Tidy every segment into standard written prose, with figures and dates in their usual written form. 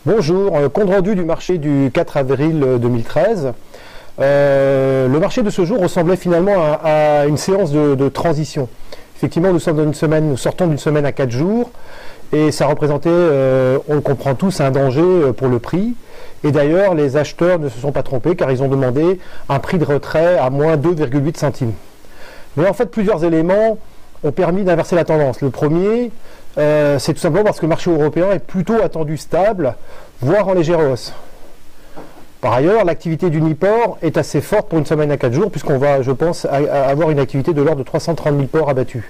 Bonjour, compte rendu du marché du 4 avril 2013. Le marché de ce jour ressemblait finalement à une séance de transition. Effectivement, nous sortons d'une semaine à 4 jours et ça représentait, on le comprend tous, un danger pour le prix. Et d'ailleurs, les acheteurs ne se sont pas trompés car ils ont demandé un prix de retrait à moins 2,8 centimes. Mais en fait, plusieurs éléments ont permis d'inverser la tendance. Le premier, c'est tout simplement parce que le marché européen est plutôt attendu stable, voire en légère hausse. Par ailleurs, l'activité d'Uniports est assez forte pour une semaine à 4 jours, puisqu'on va, je pense, avoir une activité de l'ordre de 330 000 porcs abattus.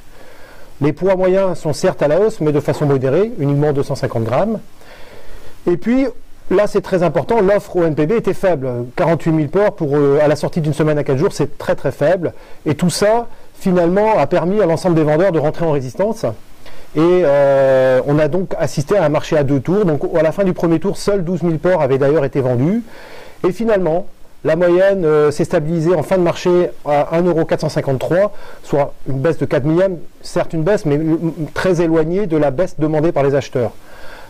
Les poids moyens sont certes à la hausse, mais de façon modérée, uniquement 250 grammes. Et puis, là c'est très important, l'offre au NPB était faible. 48 000 porcs à la sortie d'une semaine à 4 jours, c'est très très faible. Et tout ça, finalement, a permis à l'ensemble des vendeurs de rentrer en résistance. Et on a donc assisté à un marché à 2 tours. Donc à la fin du premier tour, seuls 12 000 porcs avaient d'ailleurs été vendus. Et finalement, la moyenne s'est stabilisée en fin de marché à 1,453 €, soit une baisse de 4 millièmes, certes une baisse, mais très éloignée de la baisse demandée par les acheteurs.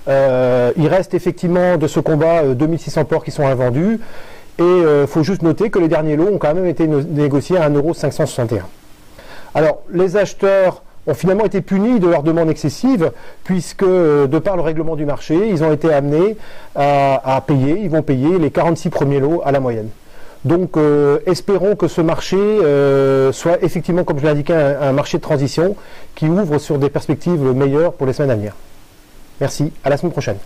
Il reste effectivement de ce combat 2600 porcs qui sont invendus. Et il faut juste noter que les derniers lots ont quand même été négociés à 1,561 €. Alors, les acheteurs ont finalement été punis de leur demande excessive, puisque, de par le règlement du marché, ils ont été amenés à payer, ils vont payer les 46 premiers lots à la moyenne. Donc, espérons que ce marché soit effectivement, comme je l'ai indiqué, un marché de transition qui ouvre sur des perspectives meilleures pour les semaines à venir. Merci, à la semaine prochaine.